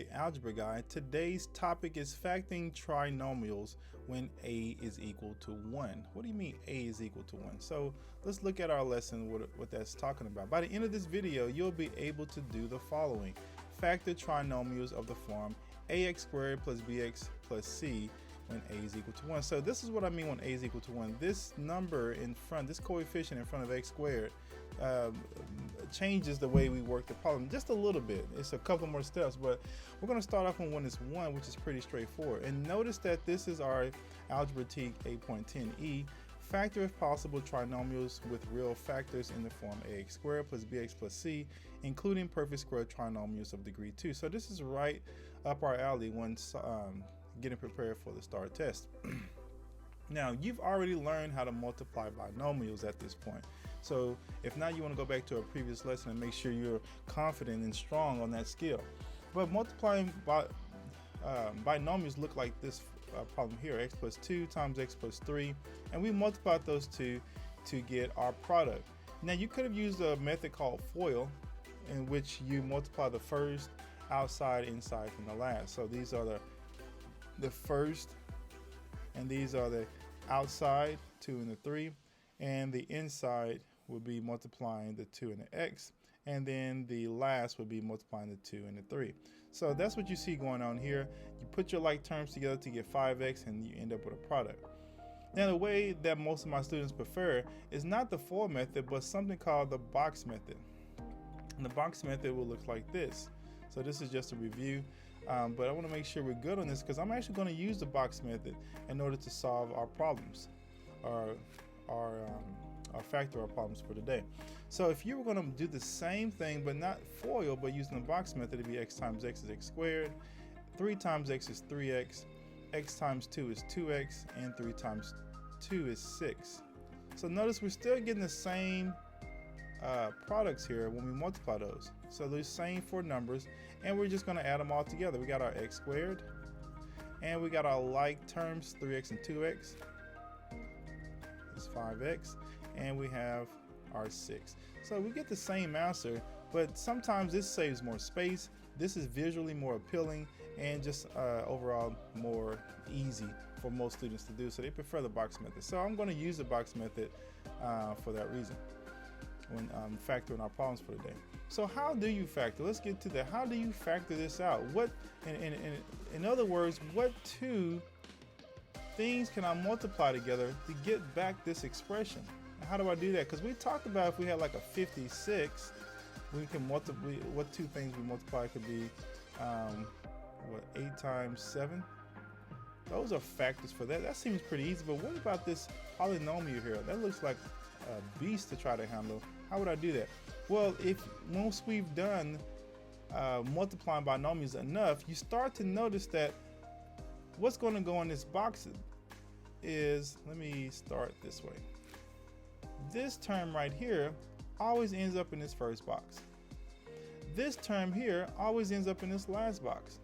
the Algebra Guy. Today's topic is factoring trinomials when a is equal to 1. What do you mean a is equal to 1? So let's look at our lesson, what that's talking about. By the end of this video, you'll be able to do the following. Factor trinomials of the form ax squared plus bx plus c when a is equal to 1. So this is what I mean when a is equal to 1. This number in front, this coefficient in front of x squared changes the way we work the problem just a little bit. It's a couple more steps, but we're going to start off on when it's 1, which is pretty straightforward. And notice that this is our Algebra T 8.10e. Factor if possible trinomials with real factors in the form ax squared plus bx plus c, including perfect square trinomials of degree 2. So this is right up our alley when getting prepared for the STAR test. Now, you've already learned how to multiply binomials at this point. So if not, you want to go back to a previous lesson and make sure you're confident and strong on that skill. But multiplying binomials look like this problem here, x plus 2 times x plus 3, and we multiplied those two to get our product. Now, you could have used a method called FOIL, in which you multiply the first outside inside from the last. So these are the first, and these are the outside 2 and the 3, and the inside would be multiplying the 2 and the x, and then the last would be multiplying the 2 and the 3. So that's what you see going on here. You put your like terms together to get 5x, and you end up with a product. Now, the way that most of my students prefer is not the FOIL method, but something called the box method. And the box method will look like this. So this is just a review, but I want to make sure we're good on this because I'm actually going to use the box method in order to solve our problems, or factor our problems for today. So if you were going to do the same thing, but not FOIL, but using the box method, it'd be x times x is x squared, 3 times x is 3x, x times 2 is 2x, and 3 times 2 is 6. So notice we're still getting the same products here when we multiply those. So those same 4 numbers, and we're just going to add them all together. We got our x squared, and we got our like terms, 3x and 2x is 5x, and we have our 6. So we get the same answer, but sometimes this saves more space. This is visually more appealing and just overall more easy for most students to do, so they prefer the box method. So I'm going to use the box method for that reason when factoring our problems for today. So how do you factor? Let's get to that. How do you factor this out? What, in other words, what 2 things can I multiply together to get back this expression? How do I do that? Because we talked about if we had like a 56, we can multiply. What 2 things we multiply could be, 8 times 7? Those are factors for that. That seems pretty easy. But what about this polynomial here? That looks like a beast to try to handle. How would I do that? Well, once we've done multiplying binomials enough, you start to notice that what's going to go in this box is, let me start this way. This term right here always ends up in this first box. This term here always ends up in this last box.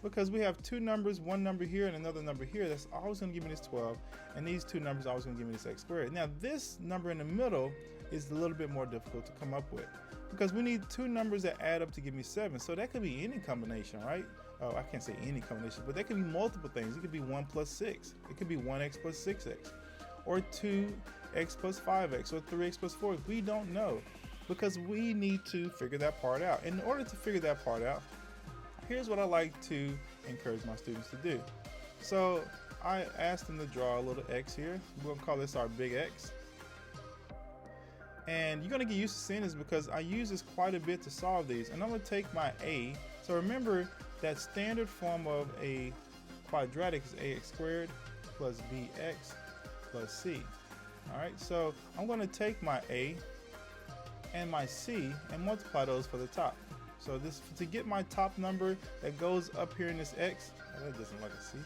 Because we have 2 numbers, 1 number here and another number here, that's always going to give me this 12, and these 2 numbers are always going to give me this x squared. Now this number in the middle is a little bit more difficult to come up with because we need 2 numbers that add up to give me 7. So that could be any combination, right? Oh, I can't say any combination, but that could be multiple things. It could be 1 plus 6. It could be 1x plus 6x, or 2x plus 5x, or 3x plus 4. We don't know because we need to figure that part out. In order to figure that part out, here's what I like to encourage my students to do. So I asked them to draw a little x here. We're going to call this our big X. And you're going to get used to seeing this because I use this quite a bit to solve these. And I'm going to take my a. So remember that standard form of a quadratic is ax squared plus bx plus c. All right, so I'm going to take my a and my c and multiply those for the top. So this, to get my top number that goes up here in this x, that doesn't like a c,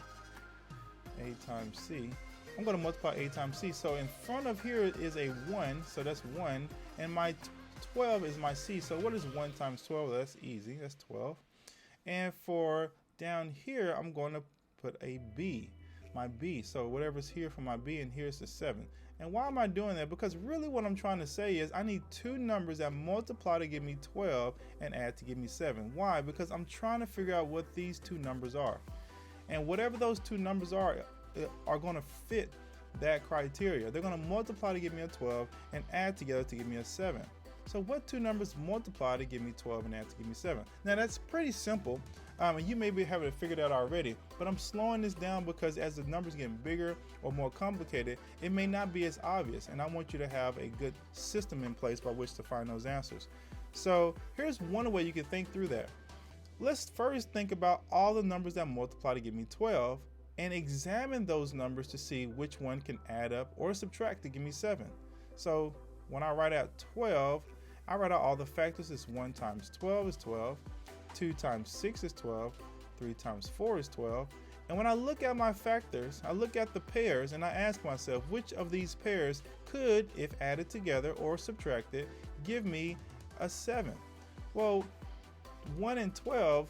a times c, I'm going to multiply a times c. So in front of here is a 1, so that's 1, and my 12 is my c. So what is 1 times 12? Well, that's easy, that's 12. And for down here, I'm going to put a b, my b. So whatever's here for my b, and here's the 7. And why am I doing that? Because really what I'm trying to say is I need two numbers that multiply to give me 12 and add to give me 7. Why? Because I'm trying to figure out what these two numbers are. And whatever those two numbers are going to fit that criteria. They're going to multiply to give me a 12 and add together to give me a 7. So what two numbers multiply to give me 12 and add to give me 7? Now that's pretty simple, and you may be having to figure that out already, but I'm slowing this down because as the numbers get bigger or more complicated, it may not be as obvious, and I want you to have a good system in place by which to find those answers. So here's one way you can think through that. Let's first think about all the numbers that multiply to give me 12 and examine those numbers to see which one can add up or subtract to give me 7. So when I write out 12, I write out all the factors. It's 1 times 12 is 12, 2 times 6 is 12, 3 times 4 is 12. And when I look at my factors, I look at the pairs and I ask myself which of these pairs could, if added together or subtracted, give me a 7. Well, 1 and 12,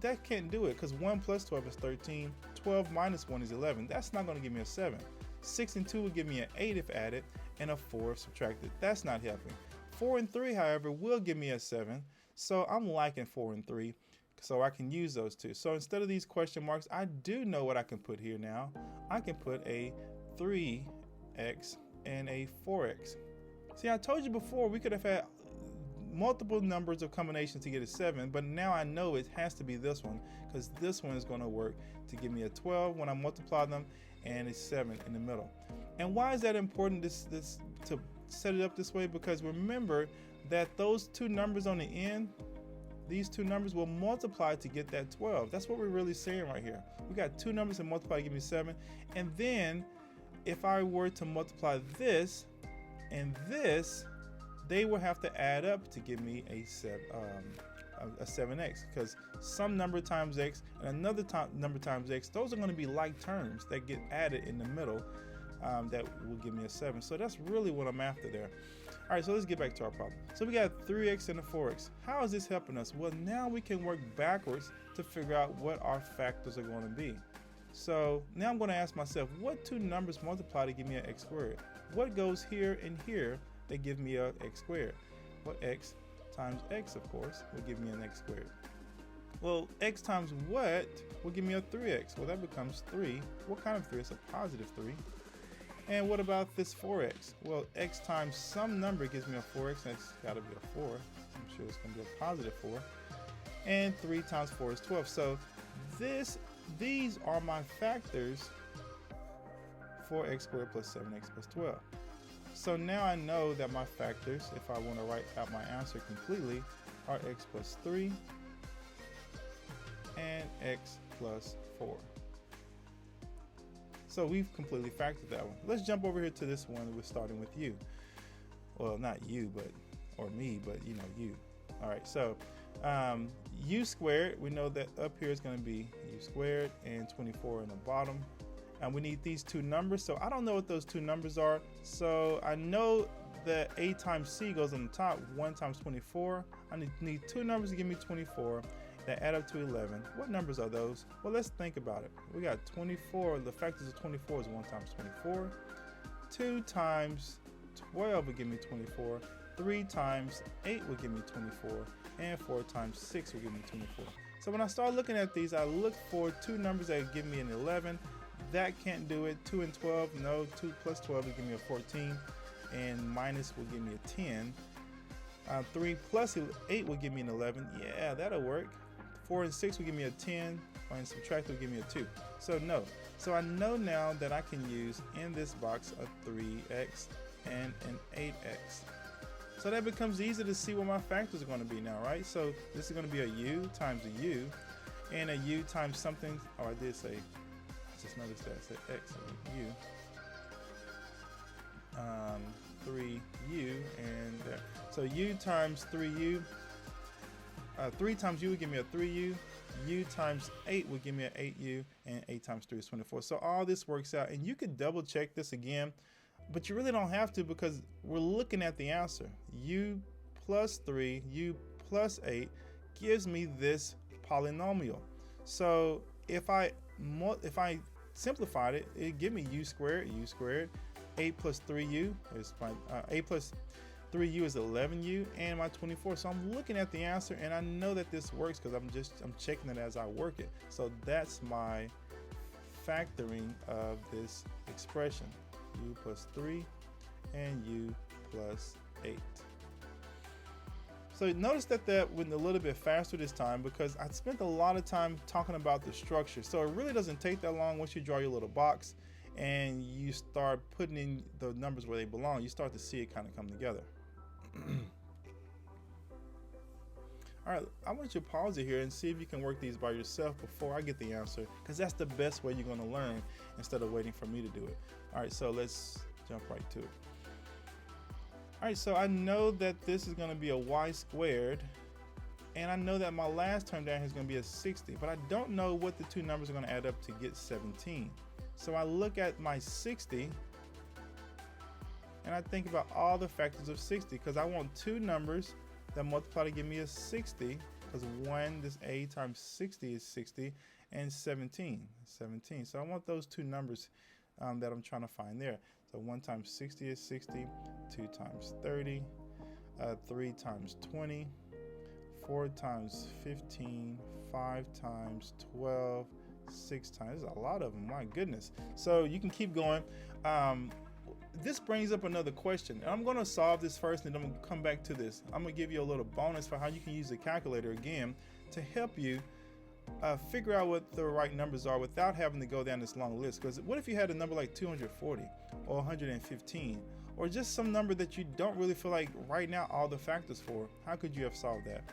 that can't do it because 1 plus 12 is 13, 12 minus 1 is 11. That's not going to give me a 7. 6 and 2 would give me an 8 if added, and a 4 if subtracted. That's not helping. 4 and 3, however, will give me a 7, so I'm liking 4 and 3, so I can use those two. So instead of these question marks, I do know what I can put here now. I can put a 3x and a 4x. See, I told you before we could have had multiple numbers of combinations to get a 7, but now I know it has to be this one because this one is going to work to give me a 12 when I multiply them and a 7 in the middle. And why is that important to set it up this way? Because remember that those two numbers on the end, these two numbers will multiply to get that 12. That's what we're really saying right here. We got two numbers that multiply to give me 7, and then if I were to multiply this and this, they will have to add up to give me a 7x, because some number times x and another number times x, those are going to be like terms that get added in the middle that will give me a 7. So that's really what I'm after there. All right, so let's get back to our problem. So we got 3x and a 4x. How is this helping us? Well, now we can work backwards to figure out what our factors are going to be. So now I'm going to ask myself, what two numbers multiply to give me an x squared? What goes here and here that give me a x squared? Well, x times x, of course, will give me an x squared. Well, x times what will give me a 3x? Well, that becomes 3. What kind of 3? It's a positive 3. And what about this 4x? Well, x times some number gives me a 4x. That's got to be a 4. I'm sure it's going to be a positive 4. And 3 times 4 is 12. So these are my factors for x squared plus 7x plus 12. So now I know that my factors, if I want to write out my answer completely, are x plus 3 and x plus 4. So we've completely factored that one. Let's jump over here to this one. We're starting with u. Well, not you, or me, but you know, you. All right, so u squared, we know that up here is going to be u squared and 24 in the bottom. And we need these two numbers. So I don't know what those two numbers are. So I know that a times c goes on the top, 1 times 24. I need two numbers to give me 24 that add up to 11. What numbers are those? Well, let's think about it. We got 24. The factors of 24 is 1 times 24. 2 times 12 will give me 24. 3 times 8 will give me 24. And 4 times 6 will give me 24. So when I start looking at these, I look for two numbers that give me an 11. That can't do it. 2 and 12, no. 2 plus 12 will give me a 14. And minus will give me a 10. 3 plus 8 will give me an 11. Yeah, that'll work. 4 and 6 will give me a 10, and subtract will give me a 2. So no. So I know now that I can use in this box a 3x and an 8x. So that becomes easy to see what my factors are going to be now, right? So this is going to be a u times a u, and a u times something. Oh, I did say, I just noticed that. I said x and u. 3u and there. So u times 3u. 3 times u would give me a 3u. U times 8 would give me an 8u, and 8 times 3 is 24. So all this works out, and you could double check this again, but you really don't have to because we're looking at the answer. U plus 3, u plus 8 gives me this polynomial. So if I simplified it, it'd give me u squared 8 plus 3u is my 8 plus 3u is 11u, and my 24. So I'm looking at the answer, and I know that this works because I'm checking it as I work it. So that's my factoring of this expression: u plus 3 and u plus 8. So notice that went a little bit faster this time because I spent a lot of time talking about the structure. So it really doesn't take that long once you draw your little box and you start putting in the numbers where they belong. You start to see it kind of come together. All right, I want you to pause it here and see if you can work these by yourself before I get the answer, because that's the best way you're going to learn instead of waiting for me to do it. All right, so let's jump right to it. All right, so I know that this is going to be a y squared, and I know that my last term down here is going to be a 60, but I don't know what the two numbers are going to add up to get 17. So I look at my 60, and I think about all the factors of 60, because I want two numbers that multiply to give me a 60, because this a times 60 is 60, and 17. So I want those two numbers that I'm trying to find there. So 1 times 60 is 60, 2 times 30, 3 times 20, 4 times 15, 5 times 12, 6 times, there's a lot of them, my goodness. So you can keep going. This brings up another question, and I'm going to solve this first, and then I'm going to come back to this. I'm going to give you a little bonus for how you can use the calculator again to help you figure out what the right numbers are without having to go down this long list. Because what if you had a number like 240 or 115, or just some number that you don't really feel like right now all the factors for? How could you have solved that?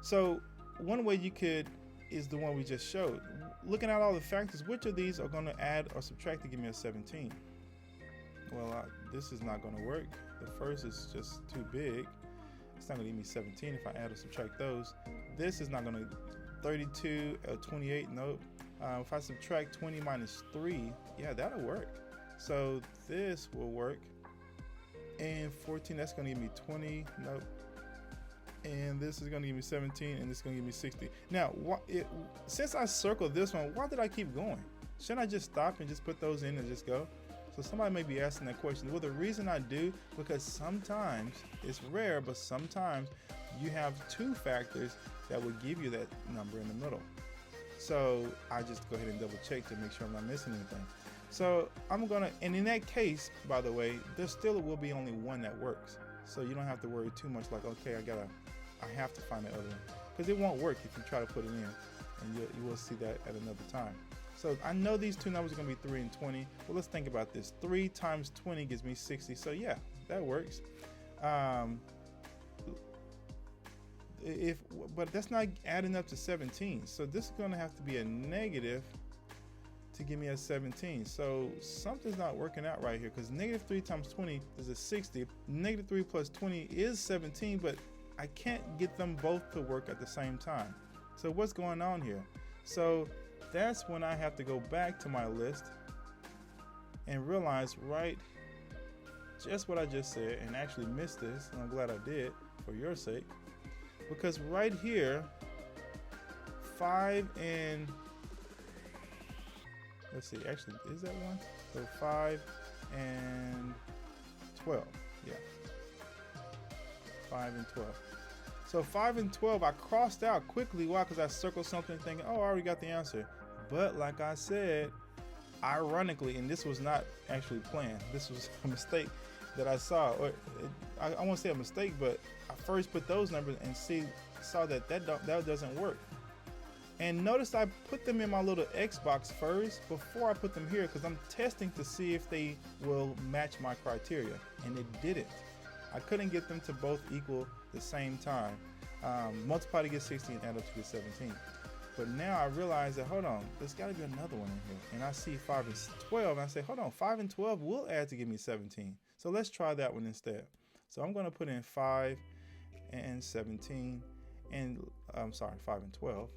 So one way you could is the one we just showed. Looking at all the factors, which of these are going to add or subtract to give me a 17? Well, this is not going to work. The first is just too big. It's not going to give me 17 if I add or subtract those. This is not going to, 32, 28, nope. If I subtract 20 minus 3, yeah, that'll work. So this will work. And 14, that's going to give me 20, nope. And this is going to give me 17, and this is going to give me 60. Now, since I circled this one, why did I keep going? Shouldn't I just stop and just put those in and just go? So somebody may be asking that question. Well, the reason I do, because sometimes, it's rare, but sometimes you have two factors that will give you that number in the middle. So I just go ahead and double check to make sure I'm not missing anything. So I'm gonna, and in that case, by the way, there still will be only one that works. So you don't have to worry too much like, okay, I have to find the other one. Because it won't work if you try to put it in, and you will see that at another time. So I know these two numbers are going to be 3 and 20. Well, let's think about this. 3 times 20 gives me 60. So yeah, that works. But that's not adding up to 17. So this is going to have to be a negative to give me a 17. So something's not working out right here, because negative 3 times 20 is a 60. Negative 3 plus 20 is 17, but I can't get them both to work at the same time. So what's going on here? So that's when I have to go back to my list and realize just what I just said, and actually missed this, and I'm glad I did for your sake, because right here 5 and let's see, actually, is that one? So 5 and 12, yeah, 5 and 12. So 5 and 12 I crossed out quickly. Why? Because I circled something thinking, oh, I already got the answer. But like I said, ironically, and this was not actually planned, this was a mistake that I saw. Or I won't say a mistake, but I first put those numbers and saw that doesn't work. And notice I put them in my little X box first before I put them here, because I'm testing to see if they will match my criteria, and it didn't. I couldn't get them to both equal the same time. Multiply to get 60 and add up to get 17. But now I realize that, hold on, there's got to be another one in here. And I see 5 and 12, and I say, hold on, 5 and 12 will add to give me 17. So let's try that one instead. So I'm going to put in 5 and 17, and I'm sorry, 5 and 12.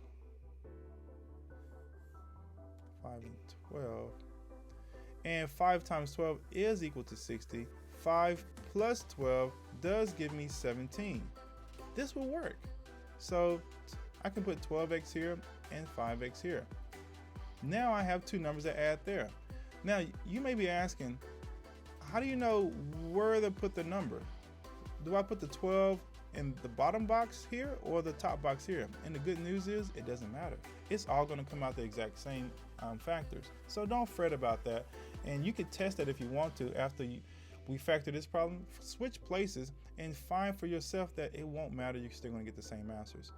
5 and 12. And 5 times 12 is equal to 60. 5 plus 12 does give me 17. This will work. So I can put 12x here and 5x here. Now I have two numbers that add there. Now you may be asking, how do you know where to put the number? Do I put the 12 in the bottom box here or the top box here? And the good news is it doesn't matter. It's all going to come out the exact same factors. So don't fret about that. And you can test that if you want to after we factor this problem. Switch places and find for yourself that it won't matter. You're still going to get the same answers.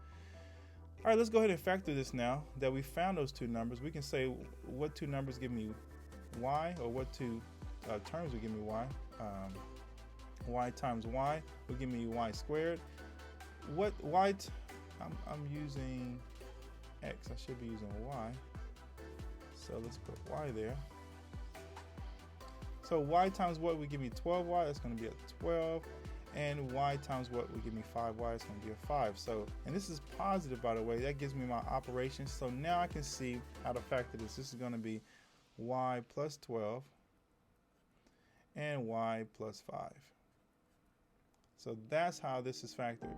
All right, let's go ahead and factor this now that we found those two numbers. We can say what two numbers give me y, or what two terms will give me y. Y times y will give me y squared. What y? I'm using x. I should be using y. So let's put y there. So y times what would give me 12y? That's going to be a 12. And y times what would give me 5y? It's going to be a 5. So, and this is positive, by the way. That gives me my operation. So now I can see how to factor this. This is going to be y plus 12 and y plus 5. So that's how this is factored.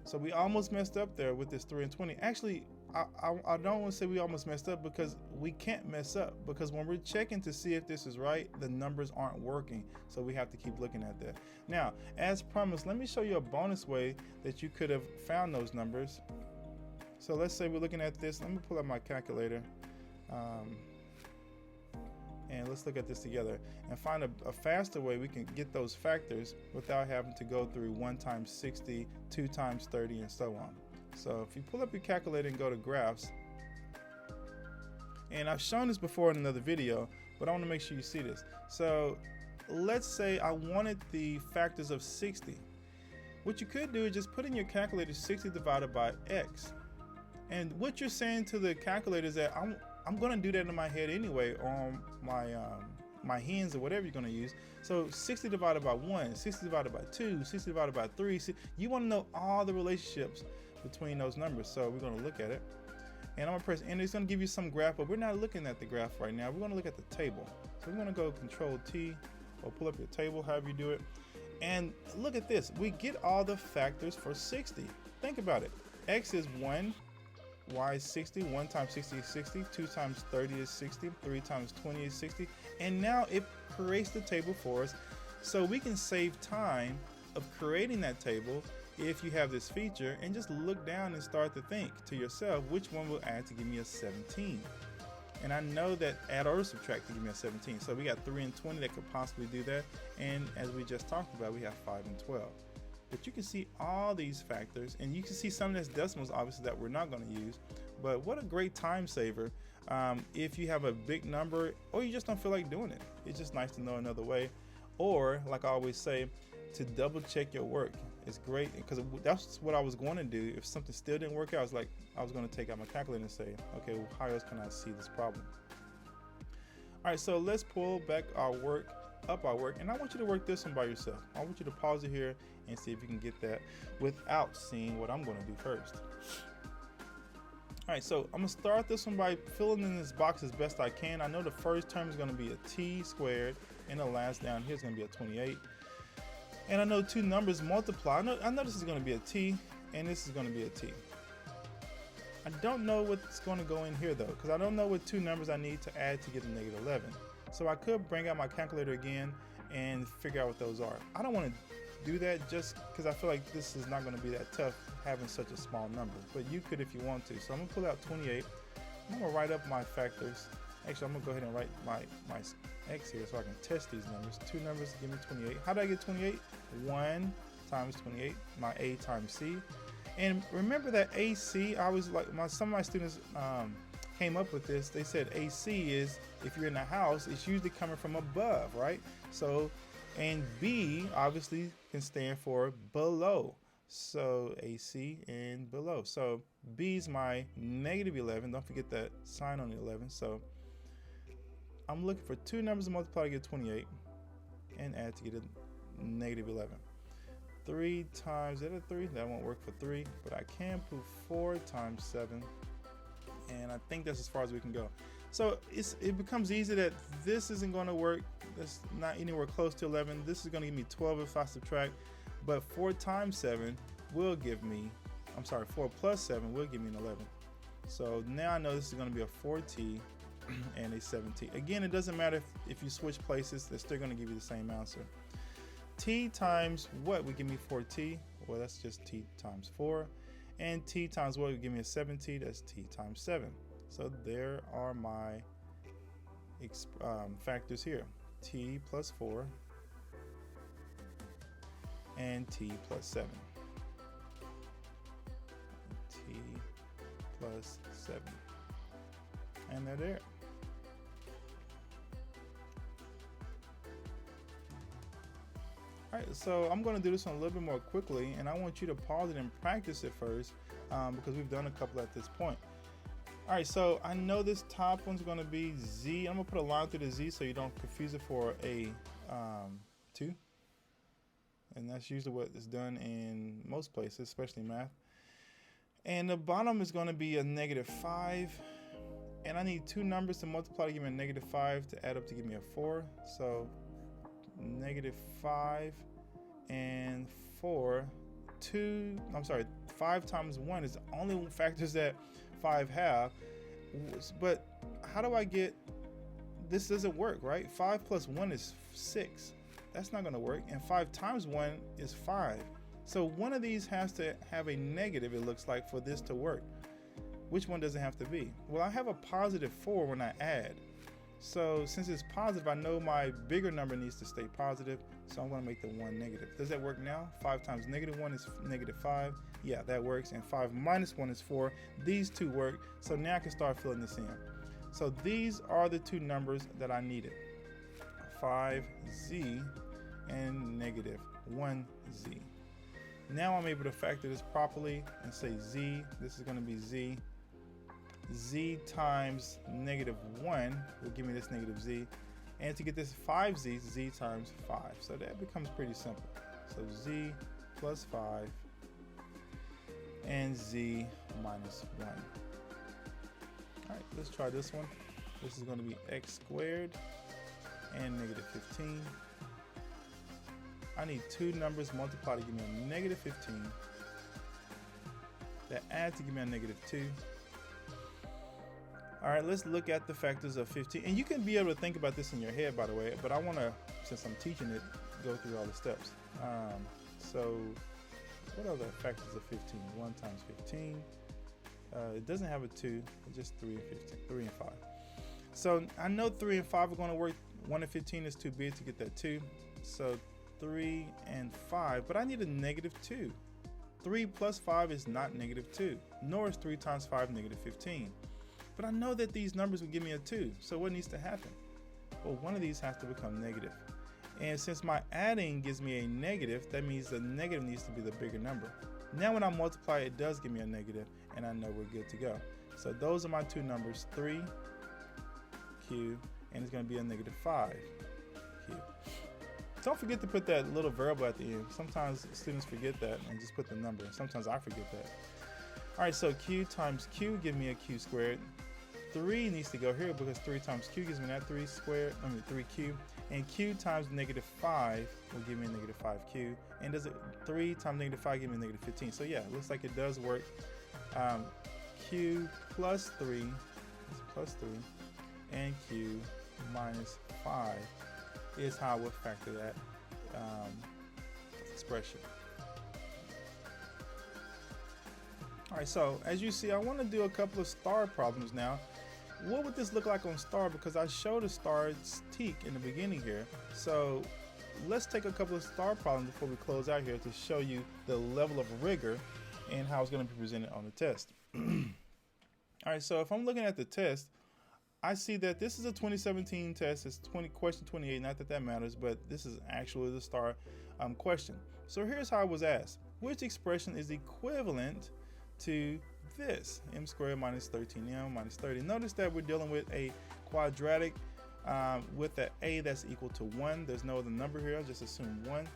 So we almost messed up there with this 3 and 20. Actually, I don't want to say we almost messed up, because we can't mess up, because when we're checking to see if this is right, the numbers aren't working. So we have to keep looking at that. Now, as promised, let me show you a bonus way that you could have found those numbers. So let's say we're looking at this. Let me pull up my calculator. And let's look at this together and find a faster way we can get those factors without having to go through 1 times 60, 2 times 30, and so on. So if you pull up your calculator and go to graphs, and I've shown this before in another video, but I want to make sure you see this. So let's say I wanted the factors of 60. What you could do is just put in your calculator 60 divided by x. And what you're saying to the calculator is that I'm going to do that in my head anyway on my hands or whatever you're going to use. So 60 divided by 1, 60 divided by 2, 60 divided by 3. You want to know all the relationships between those numbers. So we're going to look at it. And I'm going to press enter. It's going to give you some graph, but we're not looking at the graph right now. We're going to look at the table. So we're going to go Control T or pull up your table, however you do it. And look at this. We get all the factors for 60. Think about it. X is 1. Y is 60, 1 times 60 is 60, 2 times 30 is 60, 3 times 20 is 60, and now it creates the table for us. So we can save time of creating that table if you have this feature, and just look down and start to think to yourself, which one will add to give me a 17? And I know that add or subtract to give me a 17. So we got 3 and 20 that could possibly do that, and as we just talked about, we have 5 and 12. But you can see all these factors, and you can see some of these decimals obviously that we're not going to use. But what a great time saver if you have a big number or you just don't feel like doing it. It's just nice to know another way. Or like I always say, to double check your work. It's great, because that's what I was going to do. If something still didn't work out, I was going to take out my calculator and say, okay, well, how else can I see this problem? All right, so let's pull back our work, and I want you to work this one by yourself. I want you to pause it here and see if you can get that without seeing what I'm going to do first. All right, so I'm going to start this one by filling in this box as best I can. I know the first term is going to be a t squared, and the last down here is going to be a 28. And I know two numbers multiply. I know this is going to be a t, and this is going to be a t. I don't know what's going to go in here though, because I don't know what two numbers I need to add to get a negative 11. So I could bring out my calculator again and figure out what those are. I don't want to do that just because I feel like this is not going to be that tough having such a small number, but you could if you want to. So I'm going to pull out 28. I'm going to write up my factors. Actually, I'm going to go ahead and write my x here so I can test these numbers. Two numbers give me 28. How did I get 28? 1 times 28, my a times c. And remember that AC, I was like, some of my students came up with this. They said AC is, if you're in a house, it's usually coming from above, right? So, and B obviously can stand for below. So AC and below. So B is my negative 11. Don't forget that sign on the 11. So I'm looking for two numbers to multiply to get 28 and add to get a negative 11. 3 times, is that a 3? That won't work for 3, but I can put 4 times 7, and I think that's as far as we can go. So it becomes easy that this isn't going to work. That's not anywhere close to 11. This is going to give me 12 if I subtract, but 4 times 7 will give me, 4 plus 7 will give me an 11. So now I know this is going to be a 4t and a 7t. Again, it doesn't matter if you switch places, they're still going to give you the same answer. T times what would give me 4t? Well, that's just t times 4. And t times what would give me a 7t? That's t times 7. So there are my factors here. T plus 4 and t plus 7. T plus 7. And they're there. Alright, so I'm going to do this one a little bit more quickly, and I want you to pause it and practice it first, because we've done a couple at this point. Alright, so I know this top one's going to be Z. I'm going to put a line through the Z so you don't confuse it for a 2. And that's usually what is done in most places, especially math. And the bottom is going to be a -5. And I need two numbers to multiply to give me a -5 to add up to give me a 4. So -5 and 4. 5 times 1 is the only factors that 5 have. But how do I get, this doesn't work, right? 5 plus 1 is 6. That's not going to work. And 5 times 1 is 5. So one of these has to have a negative, it looks like, for this to work. Which one does it have to be? Well, I have a +4 when I add. So since it's positive, I know my bigger number needs to stay positive. So I'm going to make the 1 negative. Does that work now? 5 times -1 is -5. Yeah, that works. And 5 minus 1 is 4. These two work. So now I can start filling this in. So these are the two numbers that I needed. 5z and -1z. Now I'm able to factor this properly and say z. This is going to be z. Z times -1 will give me this -z. And to get this 5z, z times 5. So that becomes pretty simple. So z plus 5 and z minus 1. All right, let's try this one. This is going to be x squared and -15. I need two numbers multiplied to give me a -15. That adds to give me a -2. All right, let's look at the factors of 15. And you can be able to think about this in your head, by the way, but I want to, since I'm teaching it, go through all the steps. So what are the factors of 15? 1 times 15. It doesn't have a 2, it's just 3 and 15, 3 and 5. So I know 3 and 5 are going to work. 1 and 15 is too big to get that 2. So 3 and 5, but I need a -2. 3 plus 5 is not -2, nor is 3 times 5 -15. But I know that these numbers will give me a 2, so what needs to happen? Well, one of these has to become negative. And since my adding gives me a negative, that means the negative needs to be the bigger number. Now when I multiply, it does give me a negative, and I know we're good to go. So those are my two numbers, 3q, and it's going to be a -5q. Don't forget to put that little variable at the end. Sometimes students forget that and just put the number. Sometimes I forget that. All right, so q times q give me a q squared. 3 needs to go here because 3 times q gives me that 3q. And q times -5 will give me a -5q. And does it 3 times -5 give me a -15? So yeah, it looks like it does work. Q plus 3 is +3, and q minus 5 is how I would factor that expression. All right, so as you see, I want to do a couple of star problems now. What would this look like on star? Because I showed a star's teak in the beginning here. So let's take a couple of star problems before we close out here to show you the level of rigor and how it's going to be presented on the test. All right, so if I'm looking at the test, I see that this is a 2017 test. It's question 28, not that that matters, but this is actually the star question. So here's how it was asked. Which expression is equivalent to this? M squared minus 13m minus 30. Notice that we're dealing with a quadratic with an a that's equal to 1. There's no other number here. I'll just assume 1.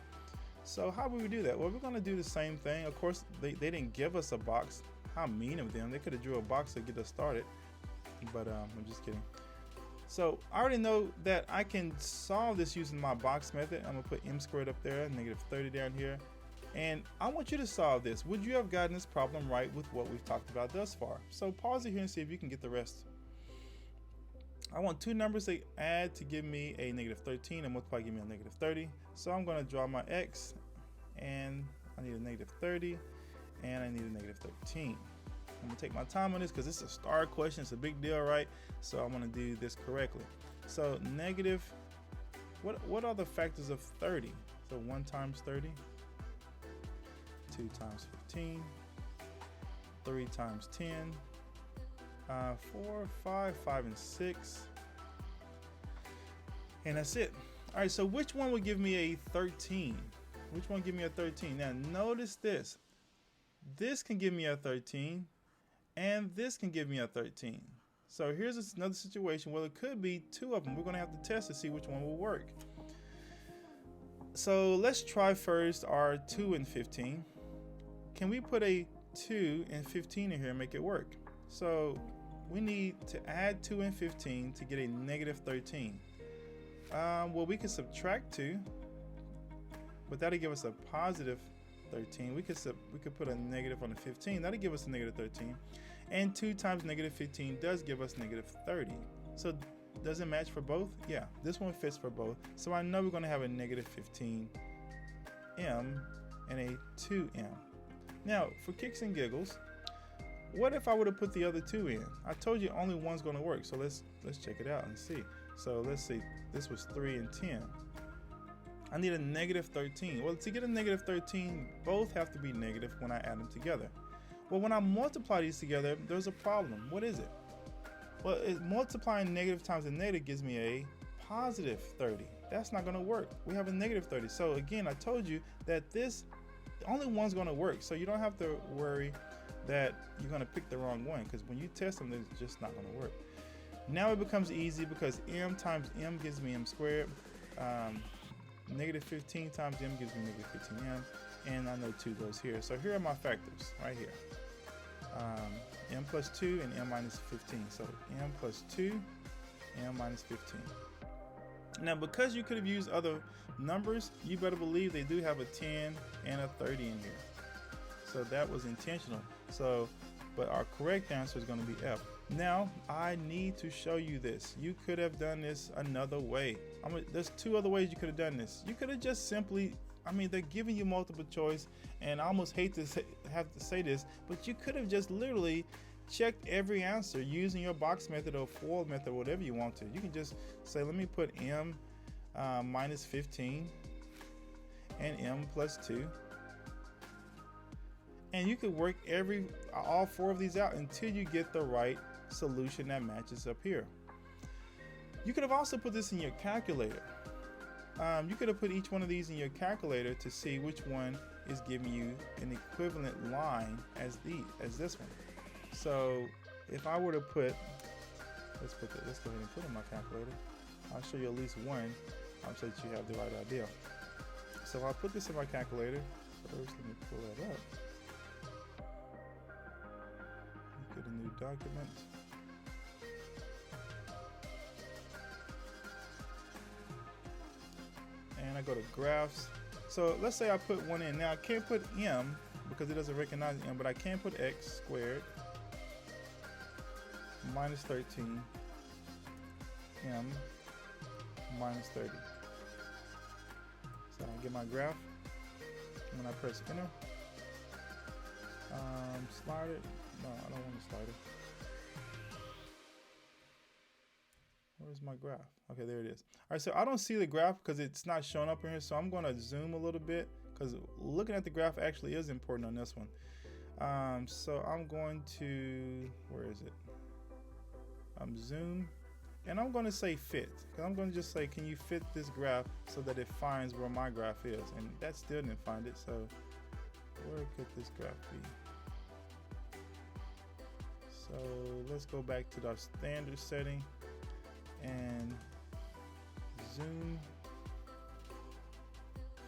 So how would we do that? Well, we're going to do the same thing. Of course, they didn't give us a box. How mean of them. They could have drew a box to get us started. But I'm just kidding. So I already know that I can solve this using my box method. I'm going to put m squared up there, -30 down here. And I want you to solve this. Would you have gotten this problem right with what we've talked about thus far? So pause it here and see if you can get the rest. I want two numbers to add to give me a negative 13 and multiply to give me a negative 30. So I'm going to draw my x, and I need a negative 30 and I need a negative 13. I'm going to take my time on this because it's a star question. It's a big deal, right? So I'm going to do this correctly. So negative, what are the factors of 30? So 1 times 30, 2 times 15, 3 times 10, 4, 5, 5, and 6. And that's it. All right, so which one would give me a 13? Which one give me a 13? Now notice this. This can give me a 13, and this can give me a 13. So here's another situation where it could be two of them. We're going to have to test to see which one will work. So let's try first our 2 and 15. Can we put a 2 and 15 in here and make it work? So we need to add 2 and 15 to get a negative 13. Well, we could subtract 2, but that'll give us a positive 13. We could put a negative on the 15. That'll give us a negative 13. And 2 times negative 15 does give us negative 30. So does it match for both? Yeah, this one fits for both. So I know we're going to have a negative 15m and a 2m. Now, for kicks and giggles, what if I would have put the other 2 in? I told you only one's going to work. So let's check it out and see. So let's see. This was 3 and 10. I need a negative 13. Well, to get a negative 13, both have to be negative when I add them together. Well, when I multiply these together, there's a problem. What is it? Well, multiplying negative times a negative gives me a positive 30. That's not going to work. We have a negative 30. So again, I told you that this only one's going to work. So you don't have to worry that you're going to pick the wrong one, because when you test them, it's just not going to work. Now it becomes easy because m times m gives me m squared. Negative 15 times m gives me negative 15m, and I know 2 goes here. So here are my factors right here. M plus 2 and m minus 15. So m plus 2, m minus 15. Now, because you could have used other numbers, you better believe they do have a 10 and a 30 in here. So that was intentional. So, but our correct answer is going to be F. Now, I need to show you this. You could have done this another way. There's 2 other ways you could have done this. You could have just simply, they're giving you multiple choice, and I almost hate to have to say this, but you could have just literally checked every answer using your box method or FOIL method, whatever you want to. You can just say, let me put m minus 15 and m plus 2. And you could work all 4 of these out until you get the right solution that matches up here. You could have also put this in your calculator. You could have put each one of these in your calculator to see which one is giving you an equivalent line as this one. So if I were to put, let's go ahead and put in my calculator. I'll show you at least one so that you have the right idea. So if I put this in my calculator, first let me pull that up. Get a new document. And I go to graphs. So let's say I put one in. Now I can't put m because it doesn't recognize m, but I can put x squared minus 13 m minus 30. So I get my graph, and when I press enter, slide it. No, I don't want to slide it. Where's my graph? Okay, there it is. All right, so I don't see the graph because it's not showing up in here, so I'm going to zoom a little bit because looking at the graph actually is important on this one. So I'm going to, where is it? Zoom, and I'm going to say fit, because I'm going to just say, can you fit this graph so that it finds where my graph is? And that still didn't find it, so where could this graph be? So let's go back to our standard setting and zoom,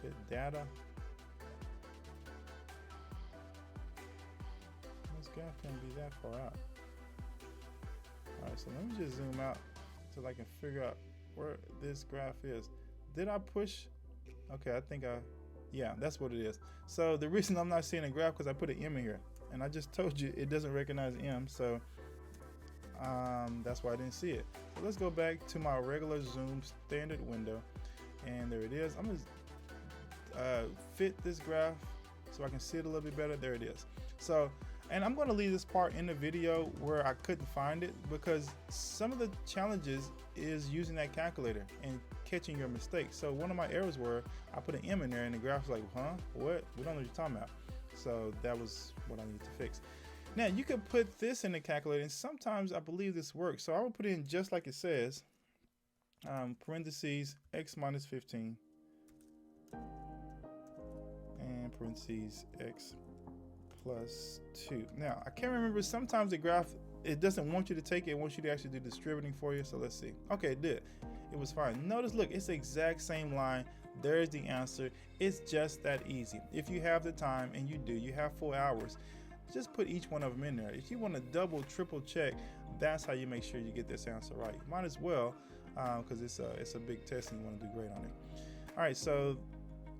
fit data. This graph can't be that far out. Alright, so let me just zoom out so I can figure out where this graph is. Did I push? Okay, I think yeah, that's what it is. So the reason I'm not seeing a graph because I put an M in here. And I just told you it doesn't recognize M, so that's why I didn't see it. So let's go back to my regular Zoom standard window, and there it is. I'm gonna fit this graph so I can see it a little bit better. There it is. So, and I'm going to leave this part in the video where I couldn't find it, because some of the challenges is using that calculator and catching your mistakes. So one of my errors were I put an M in there and the graph was like, huh, what? We don't know what you're talking about. So that was what I need to fix. Now you can put this in the calculator, and sometimes I believe this works. So I will put in just like it says, parentheses x minus 15 and parentheses x plus 2. Now I can't remember, sometimes the graph, it doesn't want you to take it, it wants you to actually do distributing for you. So let's see. Okay, it did. It was fine. Notice, look, it's the exact same line. There's the answer. It's just that easy. If you have the time, and you do, you have 4 hours, just put each one of them in there. If you want to double, triple check, that's how you make sure you get this answer right. Might as well, because it's a big test and you want to do great on it. All right, so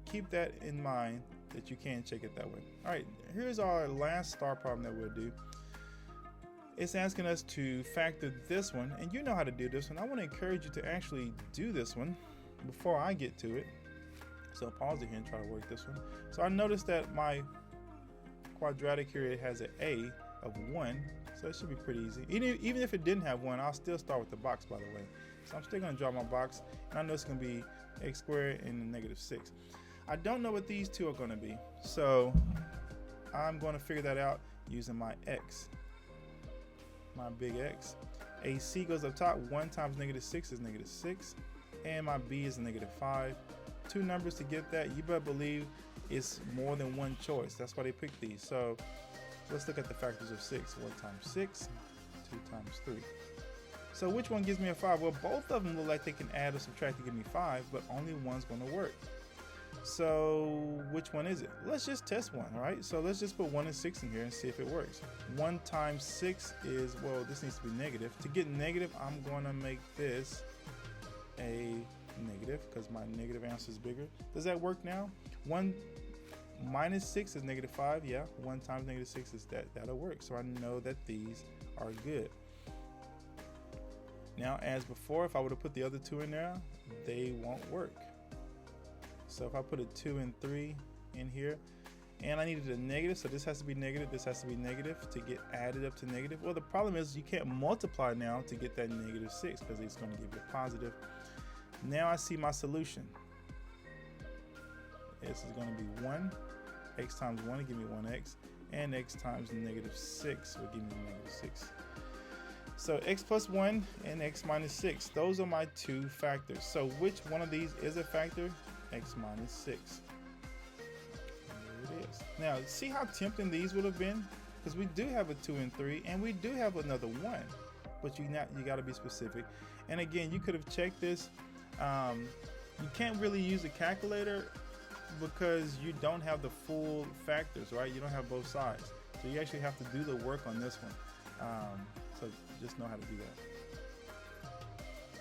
keep that in mind, that you can check it that way. All right, here's our last star problem that we'll do. It's asking us to factor this one, and you know how to do this one. I want to encourage you to actually do this one before I get to it. So pause it here and try to work this one. So I noticed that my quadratic here, it has an A of 1, so it should be pretty easy. Even if it didn't have 1, I'll still start with the box, by the way. So I'm still going to draw my box, and I know it's going to be x squared and negative 6. I don't know what these two are going to be, so I'm going to figure that out using my x, my big X. AC goes up top. 1 times negative 6 is negative 6, and my B is negative 5. 2 numbers to get that. You better believe it's more than one choice. That's why they picked these. So let's look at the factors of 6. 1 times 6, 2 times 3. So which one gives me a 5? Well, both of them look like they can add or subtract to give me 5, but only one's going to work. So which one is it? Let's just test one, right? So let's just put 1 and 6 in here and see if it works. 1 times 6 is, well, this needs to be negative. To get negative, I'm going to make this a negative because my negative answer is bigger. Does that work now? 1 minus 6 is negative 5. Yeah, 1 times negative 6 is that'll work. So I know that these are good. Now, as before, if I would have put the other 2 in there, they won't work. So if I put a 2 and 3 in here, and I needed a negative, so this has to be negative, this has to be negative to get added up to negative. Well, the problem is you can't multiply now to get that negative 6 because it's going to give you a positive. Now I see my solution. This is going to be 1. X times 1 will give me 1x, and x times negative 6 will give me negative 6. So x plus 1 and x minus 6, those are my 2 factors. So which one of these is a factor? X minus 6. There it is. Now, see how tempting these would have been? Because we do have a 2 and 3, and we do have another 1. But you got to be specific. And again, you could have checked this. You can't really use a calculator because you don't have the full factors, right? You don't have both sides. So you actually have to do the work on this one. So just know how to do that.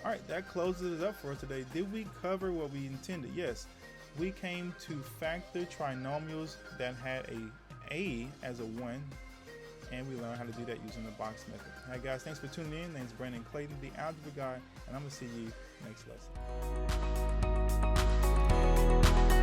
All right, that closes it up for today. Did we cover what we intended? Yes. We came to factor trinomials that had a as a 1, and we learned how to do that using the box method. All right, guys, thanks for tuning in. Name's Brandon Clayton, the Algebra Guy, and I'm going to see you next lesson.